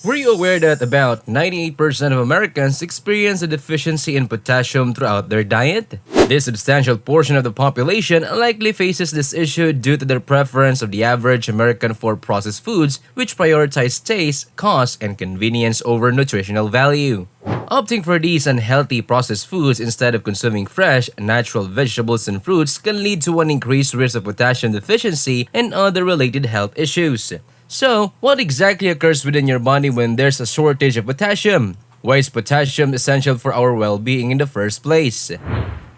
Were you aware that about 98% of Americans experience a deficiency in potassium throughout their diet? This substantial portion of the population likely faces this issue due to their preference of the average American for processed foods, which prioritize taste, cost, and convenience over nutritional value. Opting for these unhealthy processed foods instead of consuming fresh, natural vegetables and fruits can lead to an increased risk of potassium deficiency and other related health issues. So, what exactly occurs within your body when there's a shortage of potassium? Why is potassium essential for our well-being in the first place?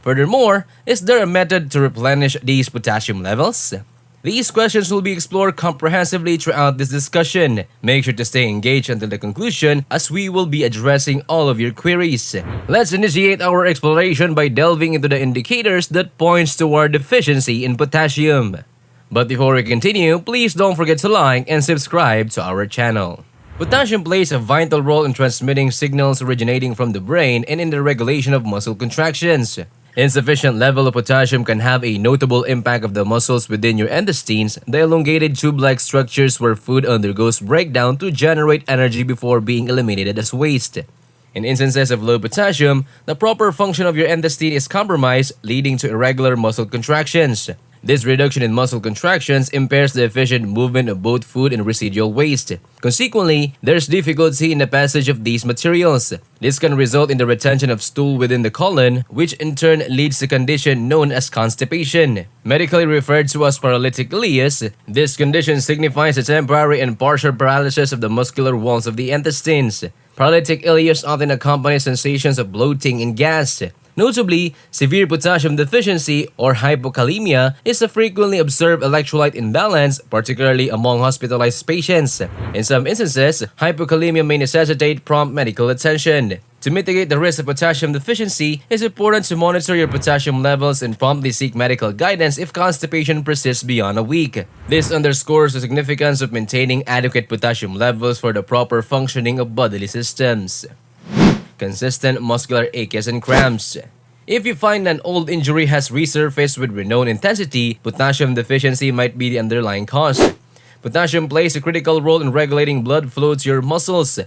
Furthermore, is there a method to replenish these potassium levels? These questions will be explored comprehensively throughout this discussion. Make sure to stay engaged until the conclusion as we will be addressing all of your queries. Let's initiate our exploration by delving into the indicators that points toward deficiency in potassium. But before we continue, please don't forget to like and subscribe to our channel. Potassium plays a vital role in transmitting signals originating from the brain and in the regulation of muscle contractions. Insufficient level of potassium can have a notable impact of the muscles within your intestines, the elongated tube-like structures where food undergoes breakdown to generate energy before being eliminated as waste. In instances of low potassium, the proper function of your intestine is compromised, leading to irregular muscle contractions. This reduction in muscle contractions impairs the efficient movement of both food and residual waste. Consequently, there's difficulty in the passage of these materials. This can result in the retention of stool within the colon, which in turn leads to a condition known as constipation. Medically referred to as paralytic ileus, this condition signifies a temporary and partial paralysis of the muscular walls of the intestines. Paralytic ileus often accompanies sensations of bloating and gas. Notably, severe potassium deficiency or hypokalemia is a frequently observed electrolyte imbalance, particularly among hospitalized patients. In some instances, hypokalemia may necessitate prompt medical attention. To mitigate the risk of potassium deficiency, it's important to monitor your potassium levels and promptly seek medical guidance if constipation persists beyond a week. This underscores the significance of maintaining adequate potassium levels for the proper functioning of bodily systems. Consistent muscular aches and cramps. If you find an old injury has resurfaced with renewed intensity, potassium deficiency might be the underlying cause. Potassium plays a critical role in regulating blood flow to your muscles.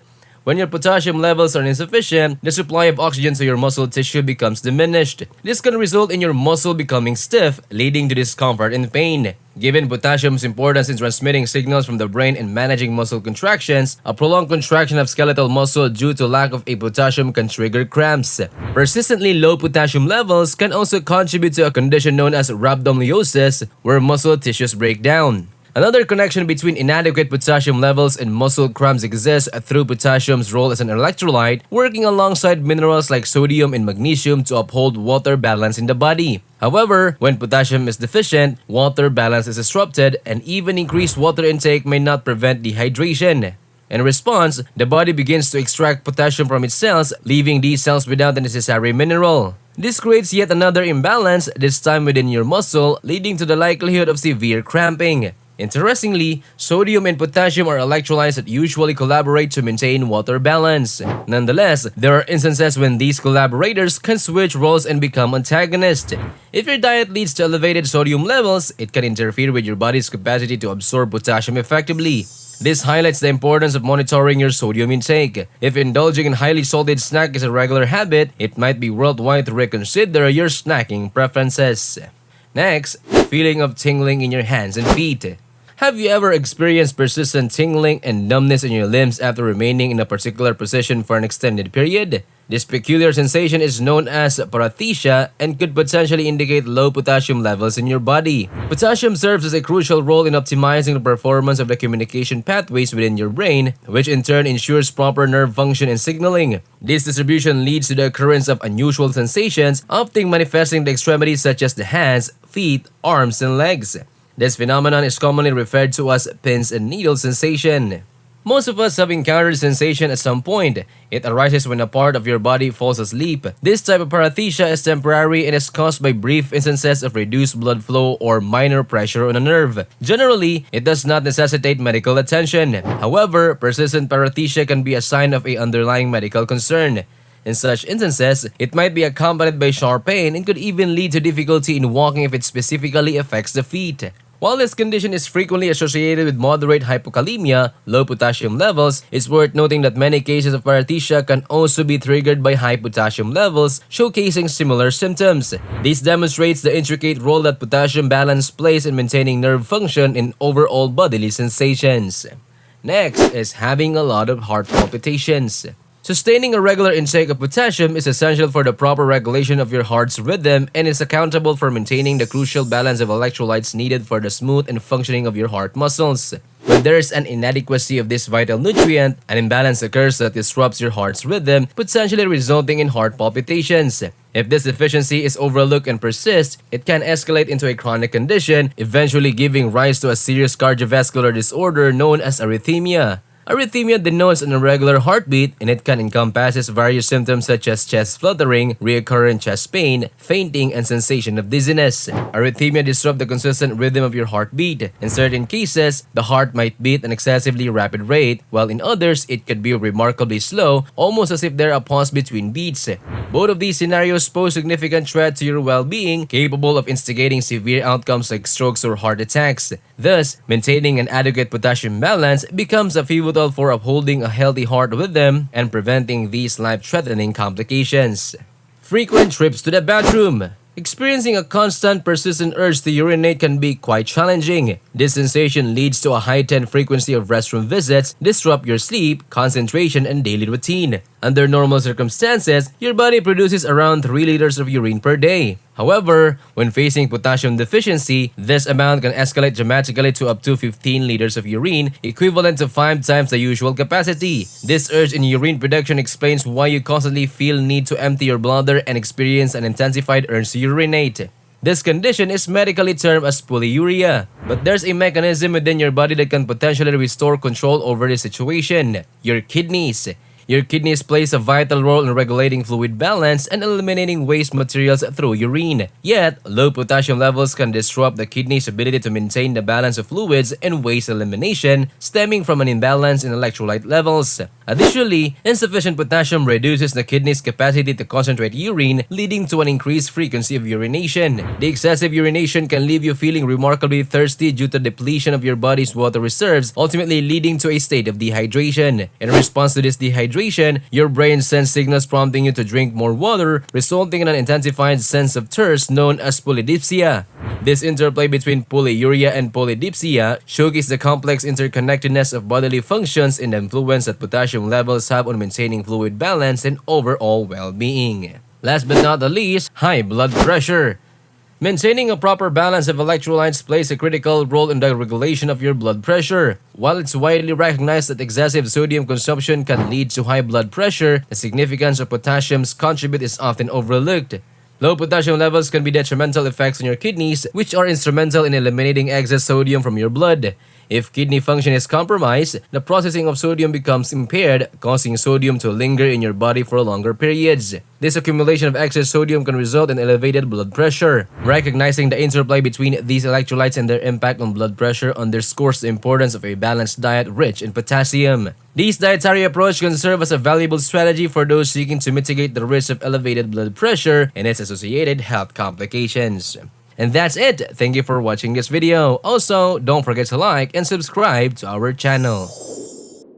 When your potassium levels are insufficient, the supply of oxygen to your muscle tissue becomes diminished. This can result in your muscle becoming stiff, leading to discomfort and pain. Given potassium's importance in transmitting signals from the brain and managing muscle contractions, a prolonged contraction of skeletal muscle due to lack of a potassium can trigger cramps. Persistently low potassium levels can also contribute to a condition known as rhabdomyolysis, where muscle tissues break down. Another connection between inadequate potassium levels and muscle cramps exists through potassium's role as an electrolyte, working alongside minerals like sodium and magnesium to uphold water balance in the body. However, when potassium is deficient, water balance is disrupted, and even increased water intake may not prevent dehydration. In response, the body begins to extract potassium from its cells, leaving these cells without the necessary mineral. This creates yet another imbalance, this time within your muscle, leading to the likelihood of severe cramping. Interestingly, sodium and potassium are electrolytes that usually collaborate to maintain water balance. Nonetheless, there are instances when these collaborators can switch roles and become antagonists. If your diet leads to elevated sodium levels, it can interfere with your body's capacity to absorb potassium effectively. This highlights the importance of monitoring your sodium intake. If indulging in highly salted snack is a regular habit, it might be worthwhile to reconsider your snacking preferences. Next, the feeling of tingling in your hands and feet. Have you ever experienced persistent tingling and numbness in your limbs after remaining in a particular position for an extended period? This peculiar sensation is known as paresthesia and could potentially indicate low potassium levels in your body. Potassium serves as a crucial role in optimizing the performance of the communication pathways within your brain, which in turn ensures proper nerve function and signaling. This distribution leads to the occurrence of unusual sensations, often manifesting the extremities such as the hands, feet, arms, and legs. This phenomenon is commonly referred to as pins and needles sensation. Most of us have encountered sensation at some point. It arises when a part of your body falls asleep. This type of paresthesia is temporary and is caused by brief instances of reduced blood flow or minor pressure on a nerve. Generally, it does not necessitate medical attention. However, persistent paresthesia can be a sign of an underlying medical concern. In such instances, it might be accompanied by sharp pain and could even lead to difficulty in walking if it specifically affects the feet. While this condition is frequently associated with moderate hypokalemia, low potassium levels, it's worth noting that many cases of paresthesia can also be triggered by high potassium levels, showcasing similar symptoms. This demonstrates the intricate role that potassium balance plays in maintaining nerve function and overall bodily sensations. Next is having a lot of heart palpitations. Sustaining a regular intake of potassium is essential for the proper regulation of your heart's rhythm and is accountable for maintaining the crucial balance of electrolytes needed for the smooth and functioning of your heart muscles. When there is an inadequacy of this vital nutrient, an imbalance occurs that disrupts your heart's rhythm, potentially resulting in heart palpitations. If this deficiency is overlooked and persists, it can escalate into a chronic condition, eventually giving rise to a serious cardiovascular disorder known as arrhythmia. Arrhythmia denotes an irregular heartbeat, and it can encompass various symptoms such as chest fluttering, recurrent chest pain, fainting, and sensation of dizziness. Arrhythmia disrupts the consistent rhythm of your heartbeat. In certain cases, the heart might beat an excessively rapid rate, while in others, it could be remarkably slow, almost as if there are a pause between beats. Both of these scenarios pose significant threat to your well-being, capable of instigating severe outcomes like strokes or heart attacks. Thus, maintaining an adequate potassium balance becomes a pivotal for upholding a healthy heart rhythm and preventing these life-threatening complications. Frequent trips to the bathroom. Experiencing a constant, persistent urge to urinate can be quite challenging. This sensation leads to a heightened frequency of restroom visits, disrupt your sleep, concentration, and daily routine. Under normal circumstances, your body produces around 3 liters of urine per day. However, when facing potassium deficiency, this amount can escalate dramatically to up to 15 liters of urine, equivalent to 5 times the usual capacity. This urge in urine production explains why you constantly feel need to empty your bladder and experience an intensified urge to urinate. This condition is medically termed as polyuria, but there's a mechanism within your body that can potentially restore control over the situation: your kidneys. Your kidneys plays a vital role in regulating fluid balance and eliminating waste materials through urine. Yet, low potassium levels can disrupt the kidney's ability to maintain the balance of fluids and waste elimination, stemming from an imbalance in electrolyte levels. Additionally, insufficient potassium reduces the kidney's capacity to concentrate urine, leading to an increased frequency of urination. The excessive urination can leave you feeling remarkably thirsty due to depletion of your body's water reserves, ultimately leading to a state of dehydration. In response to this dehydration, your brain sends signals prompting you to drink more water, resulting in an intensified sense of thirst known as polydipsia. This interplay between polyuria and polydipsia showcases the complex interconnectedness of bodily functions and the influence that potassium levels have on maintaining fluid balance and overall well-being. Last but not the least, high blood pressure. Maintaining a proper balance of electrolytes plays a critical role in the regulation of your blood pressure. While it's widely recognized that excessive sodium consumption can lead to high blood pressure, the significance of potassium's contribute is often overlooked. Low potassium levels can be detrimental effects on your kidneys, which are instrumental in eliminating excess sodium from your blood. If kidney function is compromised, the processing of sodium becomes impaired, causing sodium to linger in your body for longer periods. This accumulation of excess sodium can result in elevated blood pressure. Recognizing the interplay between these electrolytes and their impact on blood pressure underscores the importance of a balanced diet rich in potassium. This dietary approach can serve as a valuable strategy for those seeking to mitigate the risk of elevated blood pressure and its associated health complications. And that's it. Thank you for watching this video. Also, don't forget to like and subscribe to our channel.